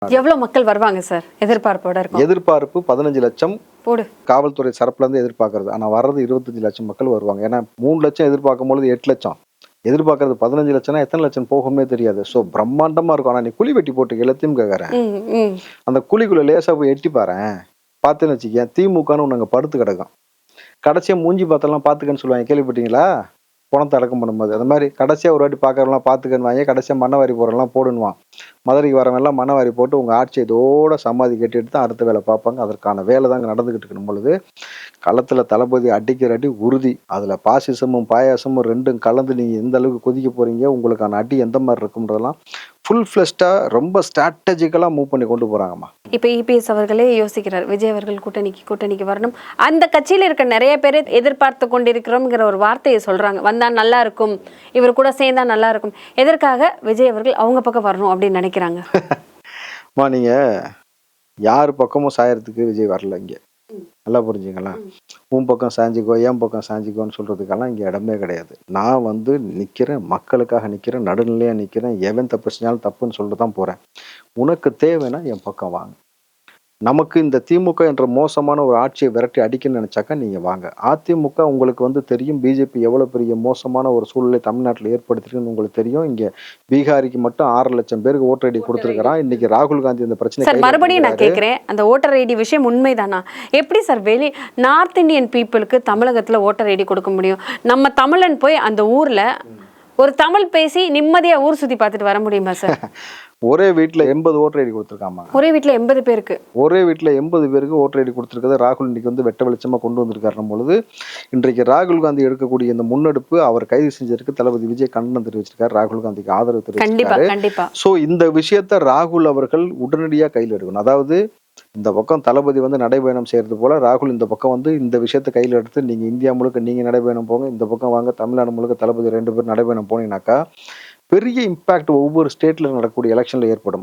எவ்வளவு மக்கள் வருவாங்க சார்? எதிர்பார்ப்போட இருக்கும். எதிர்பார்ப்பு 15 லட்சம் போடு. காவல்துறை சரப்புல இருந்து எதிர்பார்க்கறது. ஆனா வர்றது 25 லட்சம் மக்கள் வருவாங்க. ஏன்னா 3 லட்சம் எதிர்பார்க்கும் பொழுது 8 லட்சம் எதிர்பார்க்கறது 15 லட்சம்னா எத்தனை லட்சம் போகும்னே தெரியாது. ஸோ பிரம்மாண்டமா இருக்கும். ஆனா நீ குழி வெட்டி போட்டு எல்லாத்தையும் கேட்கறேன். அந்த குழிக்குள்ள லேசா போய் எட்டி பாறேன், பார்த்தேன்னு வச்சுக்க திமுகன்னு ஒன்று அங்கே படுத்து கிடக்கும். கடைசியா மூஞ்சி பார்த்தெல்லாம் பார்த்துக்கன்னு சொல்லுவாங்க, கேள்விப்பட்டீங்களா? பணத்தை அடக்கம் பண்ணும்போது அந்த மாதிரி கடைசியாக ஒரு வாட்டி பார்க்கறவங்களாம் பார்த்துக்கன்னு வாங்க, கடைசியாக மண்ணவாரி போகிறவங்களாம் போடுன்னுவான். மதுரைக்கு வரவங்கெல்லாம் மண்ணவாரி போட்டு உங்கள் ஆட்சி இதோட சமாதி கட்டிட்டு தான் அடுத்த வேலை பார்ப்பாங்க. அதற்கான வேலை தாங்க நடந்துக்கிட்டு இருக்கணும் பொழுது களத்தில் தளபதி அடிக்கிற அடி உறுதி. அதில் பாசிசமும் பாயாசமும் ரெண்டும் கலந்து நீங்கள் எந்த அளவுக்கு கொதிக்க போகிறீங்க, உங்களுக்கான அடி எந்த மாதிரி இருக்குன்றதெல்லாம் ஃபுல் ஃப்ளெஷ்டாக ரொம்ப ஸ்ட்ராட்டஜிக்கலாக மூவ் பண்ணி கொண்டு போகிறாங்கம்மா. இப்போ இபிஎஸ் அவர்களே யோசிக்கிறார், விஜய் அவர்கள் கூட்டணிக்கு வரணும். அந்த கட்சியில் இருக்க நிறைய பேர் எதிர்பார்த்து கொண்டிருக்கிறோம்ங்கிற ஒரு வார்த்தையை சொல்றாங்க. வந்தா நல்லா இருக்கும், இவர் கூட சேர்ந்தா நல்லா இருக்கும். எதற்காக விஜய் அவர்கள் அவங்க பக்கம் வரணும் அப்படின்னு நினைக்கிறாங்க? நீங்க யார் பக்கமும் சாயறதுக்கு விஜய் வரல. இங்கே நல்லா புரிஞ்சுங்களா? உன் பக்கம் சாஞ்சிக்கோ, என் பக்கம் சாஞ்சிக்கோன்னு சொல்றதுக்கெல்லாம் இங்கே இடமே கிடையாது. நான் நிற்கிறேன், மக்களுக்காக நிற்கிறேன், நடுநிலையாக நிற்கிறேன். எவன் தப்பு செஞ்சாலும் தப்புன்னு சொல்லிட்டு தான் போகிறேன். உனக்கு தேவைன்னா என் பக்கம் வாங்க. நமக்கு இந்த திமுக என்ற மோசமான ஒரு ஆட்சியை விரட்டி அடிக்கணும்னு நினைச்சாக்கா நீங்க வாங்க. அதிமுக உங்களுக்கு தெரியும், பிஜேபி எவ்வளவு பெரிய மோசமான ஒரு சூழ்நிலை தமிழ்நாட்டில் ஏற்படுத்திருக்குன்னு உங்களுக்கு தெரியும். இங்க பீகாரிக்கு மட்டும் 6 லட்சம் பேருக்கு ஓட்டர் ஐடி கொடுத்துருக்கிறான். இன்னைக்கு ராகுல் காந்தி இந்த பிரச்சனை. மறுபடியும் நான் கேட்கிறேன், அந்த ஓட்டர் ஐடி விஷயம் உண்மைதானா? எப்படி சார் நார்த் இந்தியன் பீப்புளுக்கு தமிழகத்துல ஓட்டர் ஐடி கொடுக்க முடியும்? நம்ம தமிழன் போய் அந்த ஊர்ல ஒரு தமிழ் பேசி நிம்மதியா ஊர் சுத்தி பார்த்துட்டு வர முடியுமா சார்? ஒரே வீட்டில் 80 ஓட்டர் ஐடி கொடுத்துருக்காமா. ஒரே வீட்டில் 80 பேருக்கு ஓட்டர் ஐடி கொடுத்துருக்கத ராகுல் இன்னைக்கு வெட்ட வெளிச்சமா கொண்டு வந்திருக்காரு பொழுது, இன்றைக்கு ராகுல் காந்தி எடுக்கக்கூடிய இந்த முன்னெடுப்பு அவர் கைது செஞ்சிருக்கு. தளபதி விஜய் கண்டனம் தெரிவிச்சிருக்காரு, ராகுல் காந்திக்கு ஆதரவு தெரிவிச்சிருக்காரு. ஸோ இந்த விஷயத்த ராகுல் அவர்கள் உடனடியாக கையில் எடுக்கணும். அதாவது இந்த பக்கம் தளபதி நடைபயணம் செய்யறது போல ராகுல் இந்த பக்கம் இந்த விஷயத்த கையில் எடுத்து நீங்க இந்தியா முழுக்க நீங்க நடைபயணம் போங்க, இந்த பக்கம் வாங்க, தமிழ்நாடு முழுக்க தளபதி 2 பேர் நடைபயணம் போனீங்கன்னாக்கா பெரிய இம்பாக்ட் ஒவ்வொரு ஸ்டேட்ல நடக்கக்கூடிய எலெக்ஷன்ல ஏற்படும்.